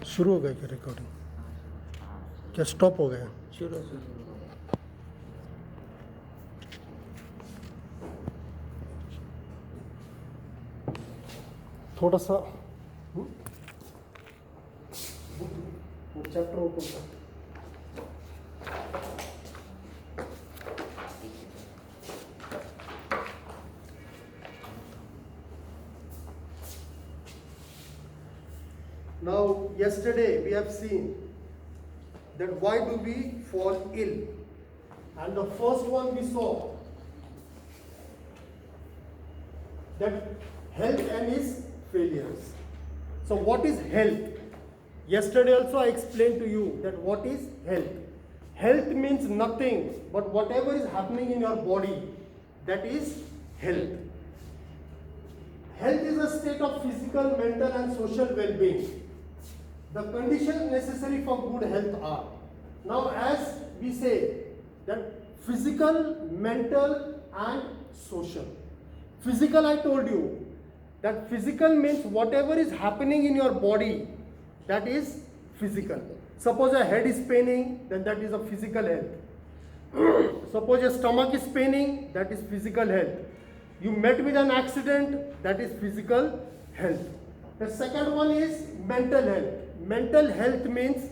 शुरू हो गया क्या रिकॉर्डिंग? क्या स्टॉप हो गया? शुरू शुरू थोड़ा सा चैप्टर ओपन कर. Now, yesterday we have seen that why do we fall ill? And the first one we saw that health and its failures. So, what is health? Yesterday also I explained to you that what is health. Health means nothing but whatever is happening in your body, that is health. Health is a state of physical, mental and social well-being. The conditions necessary for good health are. Now as we say that physical, mental and social. Physical, I told you that physical means whatever is happening in your body, that is physical. Suppose a head is paining, then that is a physical health. Suppose your stomach is paining, that is physical health. You met with an accident, that is physical health. The second one is mental health. Mental health means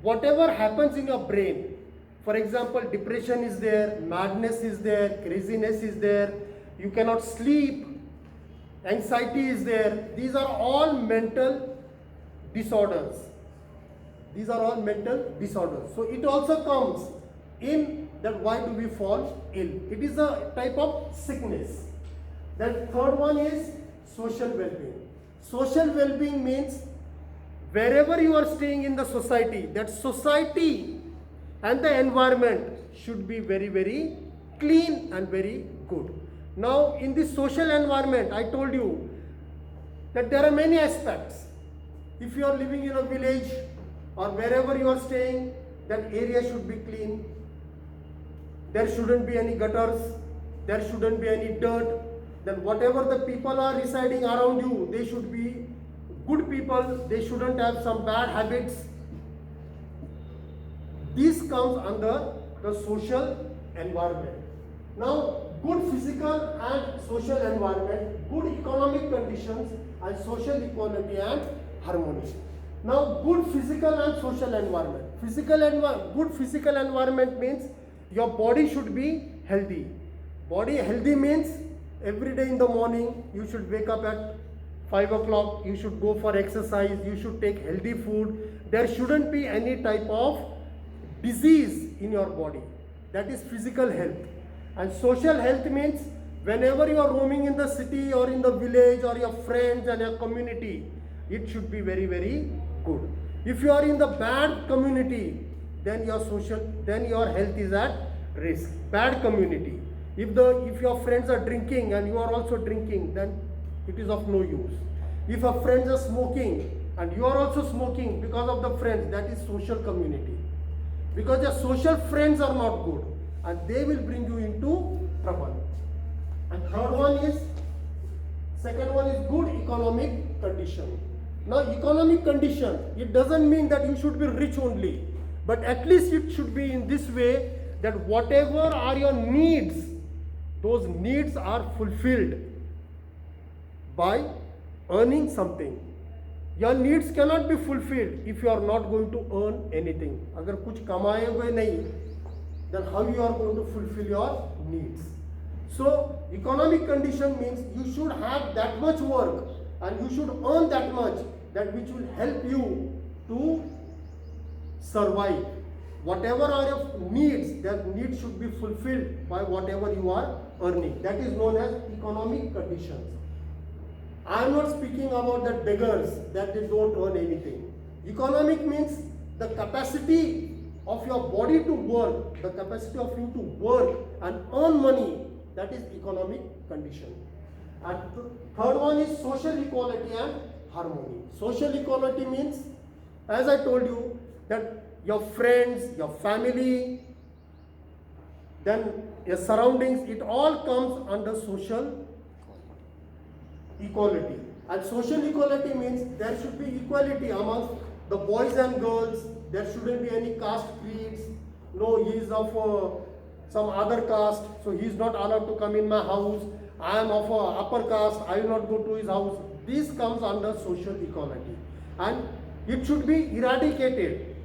whatever happens in your brain. For example, depression is there, madness is there, craziness is there, you cannot sleep, anxiety is there. These are all mental disorders. These are all mental disorders. So it also comes in that why do we fall ill? It is a type of sickness. Then third one is social well-being. Social well-being means wherever you are staying in the society, that society and the environment should be very, very clean and very good. Now in this social environment, I told you that there are many aspects. If you are living in a village or wherever you are staying, that area should be clean. There shouldn't be any gutters, there shouldn't be any dirt. Then whatever the people are residing around you, they should be good people, they shouldn't have some bad habits. This comes under the social environment. Now, good physical and social environment, good economic conditions and social equality and harmony. Now, good physical and social environment. Good physical environment means your body should be healthy. Body healthy means every day in the morning you should wake up at 5 o'clock, you should go for exercise, you should take healthy food. There shouldn't be any type of disease in your body. That is physical health. And social health means whenever you are roaming in the city or in the village or your friends and your community, it should be very, very good. If you are in the bad community, then your health is at risk. Bad community. If your friends are drinking and you are also drinking, then it is of no use. If your friends are smoking and you are also smoking because of the friends, that is social community. Because your social friends are not good and they will bring you into trouble. And second one is good economic condition. Now economic condition, it doesn't mean that you should be rich only, but at least it should be in this way that whatever are your needs, those needs are fulfilled by earning something. Your needs cannot be fulfilled if you are not going to earn anything. अगर कुछ कमाए हुए नहीं, then how you are going to fulfill your needs? So economic condition means you should have that much work and you should earn that much, that which will help you to survive. Whatever are your needs, that needs should be fulfilled by whatever you are earning. That is known as economic conditions. I am not speaking about that beggars that they don't earn anything. Economic means the capacity of your body to work, the capacity of you to work and earn money, that is economic condition. And third one is social equality and harmony. Social equality means, as I told you, that your friends, your family, then your surroundings, it all comes under social equality. And social equality means there should be equality amongst the boys and girls, there shouldn't be any caste creeds. No, he is of some other caste, so he is not allowed to come in my house. I am of upper caste, I will not go to his house. This comes under social equality, and it should be eradicated.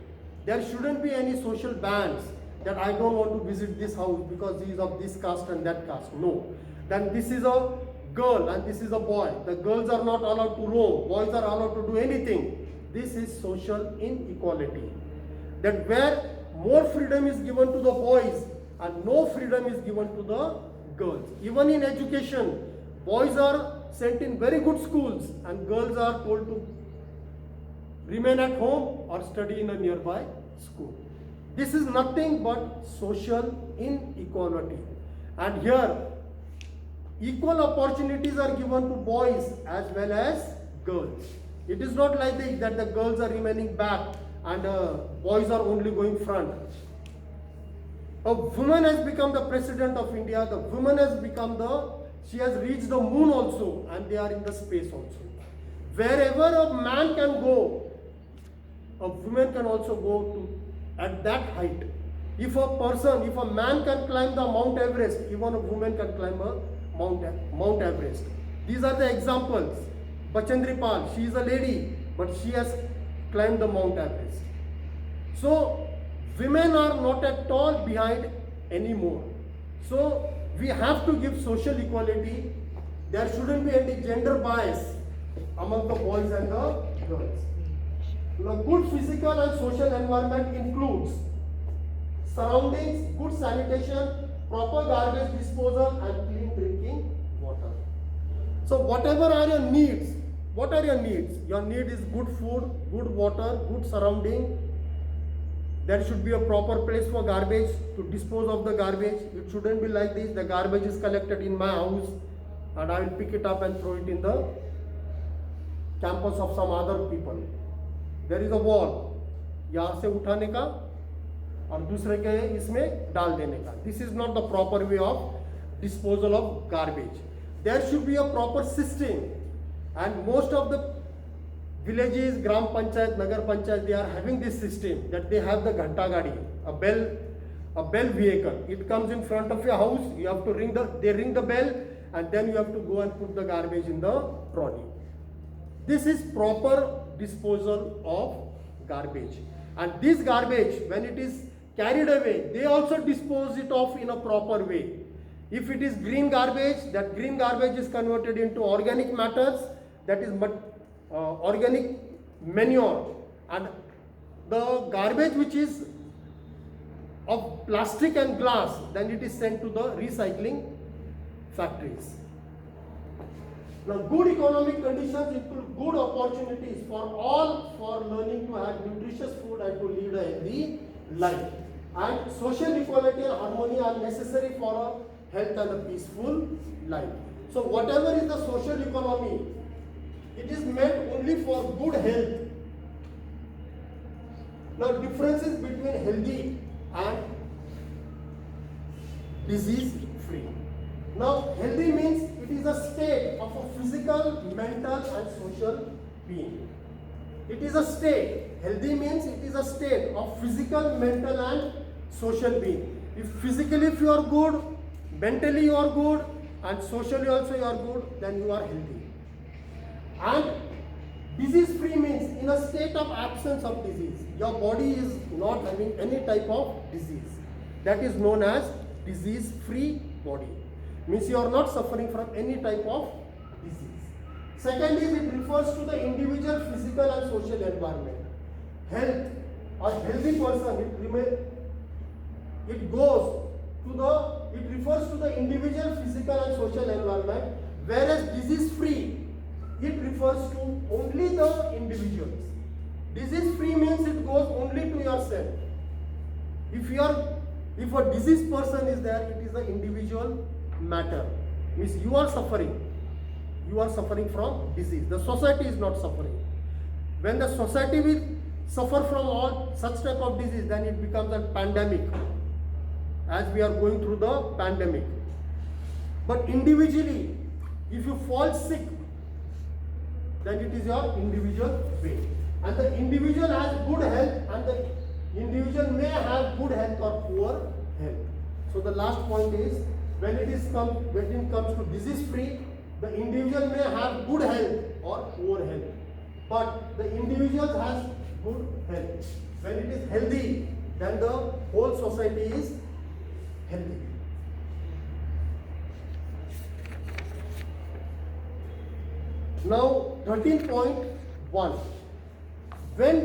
There shouldn't be any social bans that I don't want to visit this house because he is of this caste and that caste. No. Then this is a girl and this is a boy. The girls are not allowed to roam, boys are allowed to do anything. This is social inequality. That where more freedom is given to the boys and no freedom is given to the girls. Even in education, boys are sent in very good schools and girls are told to remain at home or study in a nearby school. This is nothing but social inequality. And here, equal opportunities are given to boys as well as girls. It is not like this that the girls are remaining back and boys are only going front. A woman has become the president of India. The woman has become she has reached the moon also, and they are in the space also. Wherever a man can go, a woman can also go to at that height. If a man can climb the Mount Everest, even a woman can climb a Mount Everest. These are the examples. Bachendri Pal, she is a lady, but she has climbed the Mount Everest. So, women are not at all behind anymore. So, we have to give social equality. There shouldn't be any gender bias among the boys and the girls. Now, good physical and social environment includes surroundings, good sanitation, proper garbage disposal, and clean drinking water. So, whatever are your needs, what are your needs? Your need is good food, good water, good surrounding. There should be a proper place for garbage to dispose of the garbage. It shouldn't be like this. The garbage is collected in my house and I will pick it up and throw it in the campus of some other people. There is a wall. यहाँ से उठाने का और दूसरे के इसमें डाल देने का. This is not the proper way of disposal of garbage. There should be a proper system, and most of the villages, Gram Panchayat, Nagar Panchayat, they are having this system that they have the Ghanta Gadi, a bell vehicle. It comes in front of your house. You have to they ring the bell, and then you have to go and put the garbage in the trolley. This is proper disposal of garbage. And this garbage, when it is carried away, they also dispose it off in a proper way. If it is green garbage, that green garbage is converted into organic matters, that is organic manure. And the garbage which is of plastic and glass, then it is sent to the recycling factories. Now, good economic conditions include good opportunities for all for learning to have nutritious food and to lead a healthy life. And social equality and harmony are necessary for a health and a peaceful life. So, whatever is the social economy, it is meant only for good health. Now, differences between healthy and disease free. Now, healthy means it is a state of a physical, mental and social being. It is a state. Healthy means it is a state of physical, mental and social being. If physically if you are good, mentally you are good and socially also you are good, then you are healthy. And disease free means in a state of absence of disease. Your body is not having any type of disease. That is known as disease free body. Means you are not suffering from any type of disease. Second is it refers to the individual physical and social environment. Health or healthy person, it refers to the individual physical and social environment, whereas disease free, it refers to only the individuals. Disease free means it goes only to yourself. If a diseased person is there, it is the individual matter. Means you are suffering from disease. The society is not suffering. When the society will suffer from all such type of disease, then it becomes a pandemic, as we are going through the pandemic. But individually, if you fall sick, then it is your individual way. And the individual has good health, and the individual may have good health or poor health. So the last point is, when it comes to disease free, the individual may have good health or poor health, but the individual has good health. When it is healthy, then the whole society is healthy. Now 13.1. When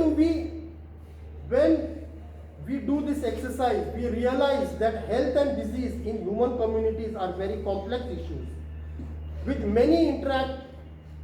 we do this exercise, we realize that health and disease in human communities are very complex issues with many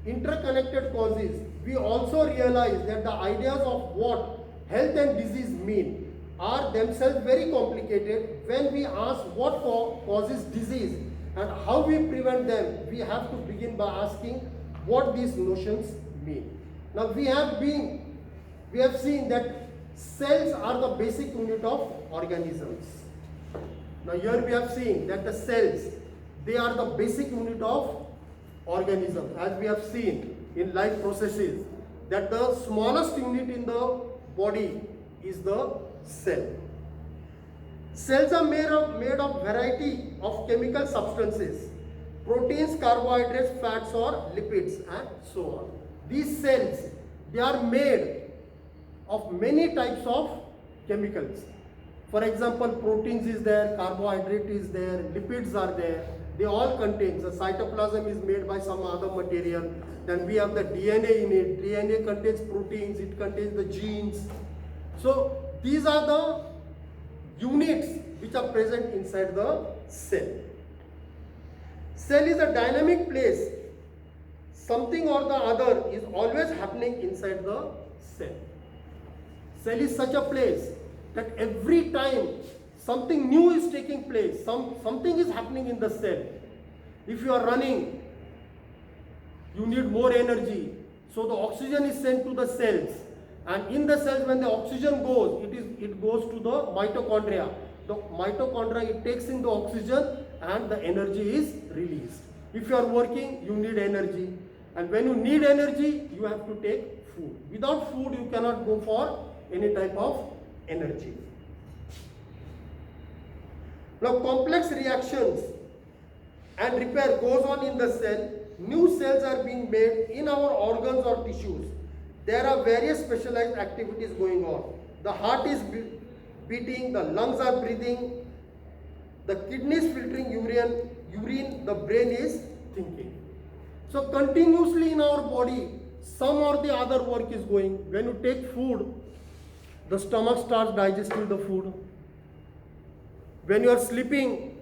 interconnected causes. We also realize that the ideas of what health and disease mean are themselves very complicated. When we ask what causes disease and how we prevent them, we have to begin by asking what these notions mean. Now we have seen that cells are the basic unit of organisms. Now here we have seen that the cells, they are the basic unit of organisms, as we have seen in life processes, that the smallest unit in the body is the cell. Cells are made of variety of chemical substances, proteins, carbohydrates, fats or lipids, and so on. These cells, they are made of many types of chemicals. For example, proteins is there, carbohydrate is there, lipids are there. They all contain, the cytoplasm is made by some other material. Then we have the DNA in it. DNA contains proteins, it contains the genes. So these are the units which are present inside the cell. Cell is a dynamic place. Something or the other is always happening inside the cell. Cell is such a place that every time something new is taking place, something is happening in the cell. If you are running, you need more energy. So the oxygen is sent to the cells. And in the cells, when the oxygen goes, it goes to the mitochondria. The mitochondria, it takes in the oxygen and the energy is released. If you are working, you need energy. And when you need energy, you have to take food. Without food, you cannot go for any type of energy. Now, complex reactions and repair goes on in the cell. New cells are being made in our organs or tissues. There are various specialized activities going on. The heart is beating, the lungs are breathing, the kidneys filtering urine, the brain is thinking. So continuously in our body, some or the other work is going. When you take food, the stomach starts digesting the food. When you are sleeping,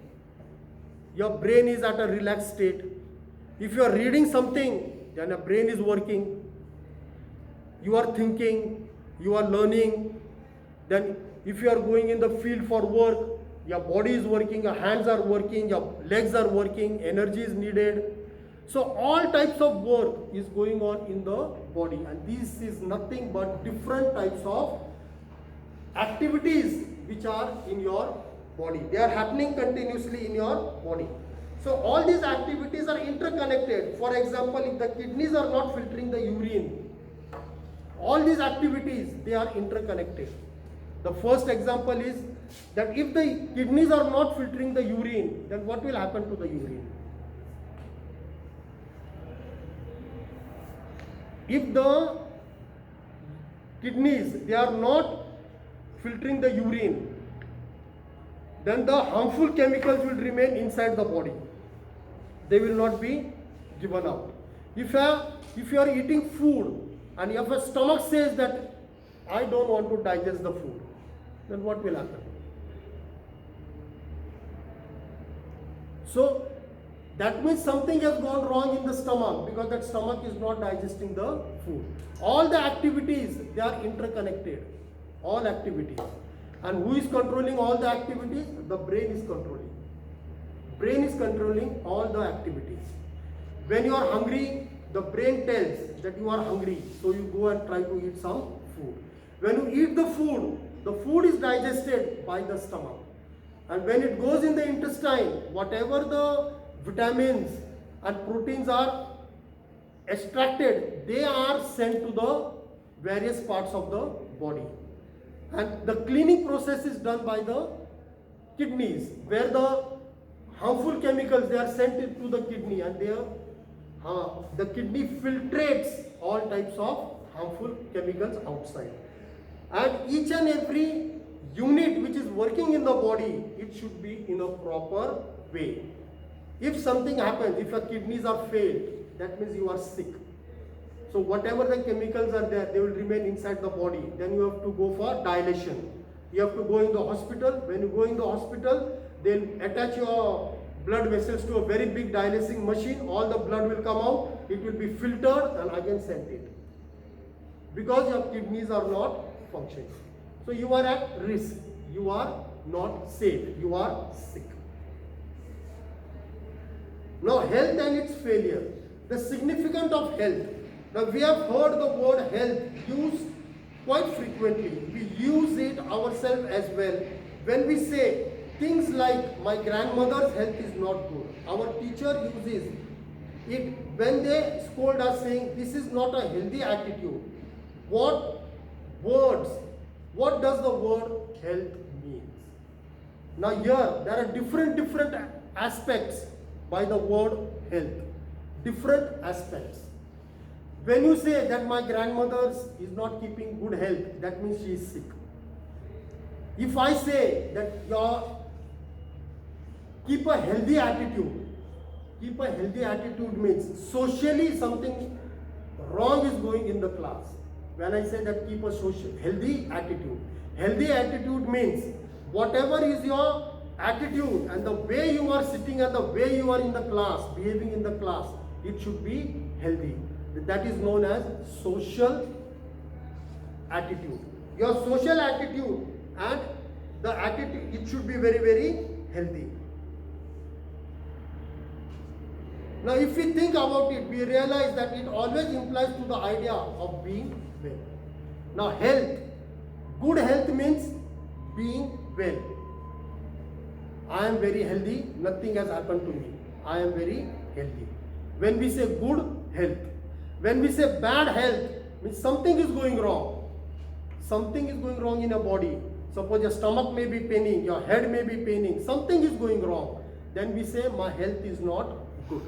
your brain is at a relaxed state. If you are reading something, then your brain is working. You are thinking, you are learning. Then if you are going in the field for work, your body is working, your hands are working, your legs are working, energy is needed. So all types of work is going on in the body, and this is nothing but different types of activities which are in your body. They are happening continuously in your body. So all these activities are interconnected. For example, if the kidneys are not filtering the urine, all these activities, they are interconnected. The first example is that if the kidneys are not filtering the urine, then what will happen to the urine? If the kidneys, they are not filtering the urine, then the harmful chemicals will remain inside the body. They will not be given out. If you are eating food and if your stomach says that I don't want to digest the food, then what will happen? So that means something has gone wrong in the stomach, because that stomach is not digesting the food. All the activities, they are interconnected. All activities. And who is controlling all the activities? The brain is controlling. Brain is controlling all the activities. When you are hungry, the brain tells that you are hungry, so you go and try to eat some food. When you eat the food is digested by the stomach. And when it goes in the intestine, whatever the vitamins and proteins are extracted, they are sent to the various parts of the body. And the cleaning process is done by the kidneys, where the harmful chemicals, they are sent into the kidney, and the kidney filtrates all types of harmful chemicals outside. And each and every unit which is working in the body, it should be in a proper way. If something happens, if your kidneys are failed, that means you are sick. So whatever the chemicals are there, they will remain inside the body. Then you have to go for dilation. You have to go in the hospital. When you go in the hospital, they'll attach your blood vessels to a very big dialyzing machine. All the blood will come out. It will be filtered and again sent in. Because your kidneys are not functioning. So you are at risk. You are not safe. You are sick. Now health and its failure. The significance of health. Now we have heard the word health used quite frequently. We use it ourselves as well. When we say things like my grandmother's health is not good, our teacher uses it when they scold us saying this is not a healthy attitude. What does the word health mean? Now here there are different aspects by the word health. Different aspects. When you say that my grandmother is not keeping good health, that means she is sick. If I say that keep a healthy attitude means socially something wrong is going in the class. When I say that keep a healthy attitude means whatever is your attitude and the way you are sitting and the way you are in the class, behaving in the class, it should be healthy. That is known as social attitude. Your social attitude and the attitude, it should be very, very healthy. Now if we think about it, we realize that it always implies to the idea of being well. Now health, good health means being well. I am very healthy, nothing has happened to me. I am very healthy. When we say good health, when we say bad health, means something is going wrong. Something is going wrong in your body. Suppose your stomach may be paining, your head may be paining, something is going wrong. Then we say my health is not good.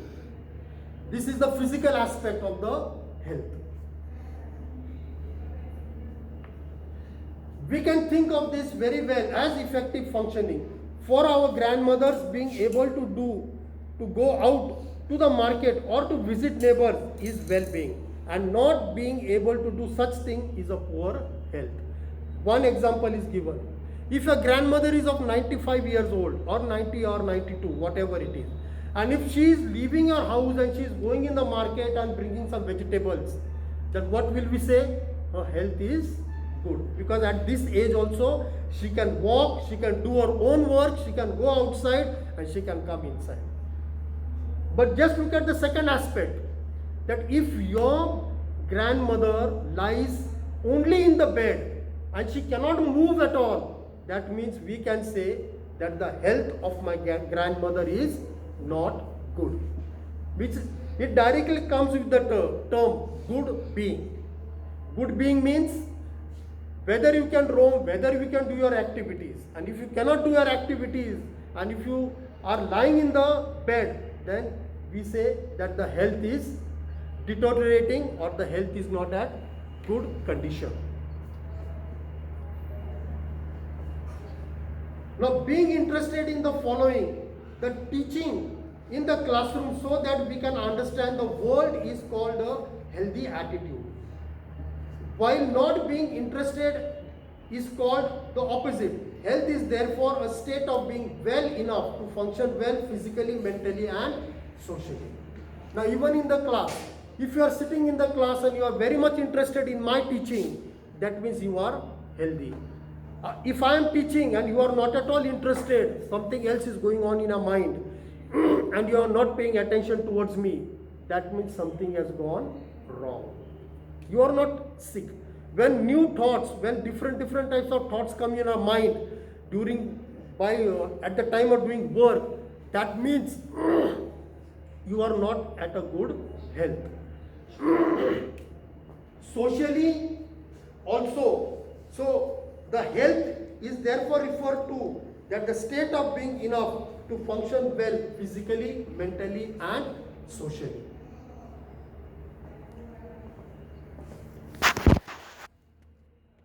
This is the physical aspect of the health. We can think of this very well as effective functioning. For our grandmothers, being able to go out to the market or to visit neighbors is well-being, and not being able to do such thing is a poor health. One example is given. If a grandmother is of 95 years old or 90 or 92, whatever it is, and if she is leaving her house and she is going in the market and bringing some vegetables, then what will we say? Her health is good, because at this age also she can walk, she can do her own work, she can go outside and she can come inside. But just look at the second aspect, that if your grandmother lies only in the bed and she cannot move at all, that means we can say that the health of my grandmother is not good. Which it directly comes with the term good being. Good being means whether you can roam, whether you can do your activities. And if you cannot do your activities and if you are lying in the bed, then we say that the health is deteriorating or the health is not at good condition. Now being interested in the following, the teaching in the classroom so that we can understand the word is called a healthy attitude. While not being interested is called the opposite. Health is therefore a state of being well enough to function well physically, mentally and socially. Now even in the class, if you are sitting in the class and you are very much interested in my teaching, that means you are healthy. If I am teaching and you are not at all interested, something else is going on in your mind and you are not paying attention towards me, that means something has gone wrong. You are not sick. When new thoughts, when different types of thoughts come in our mind at the time of doing work, that means you are not at a good health. Socially, also. So the health is therefore referred to that the state of being enough to function well physically, mentally and socially.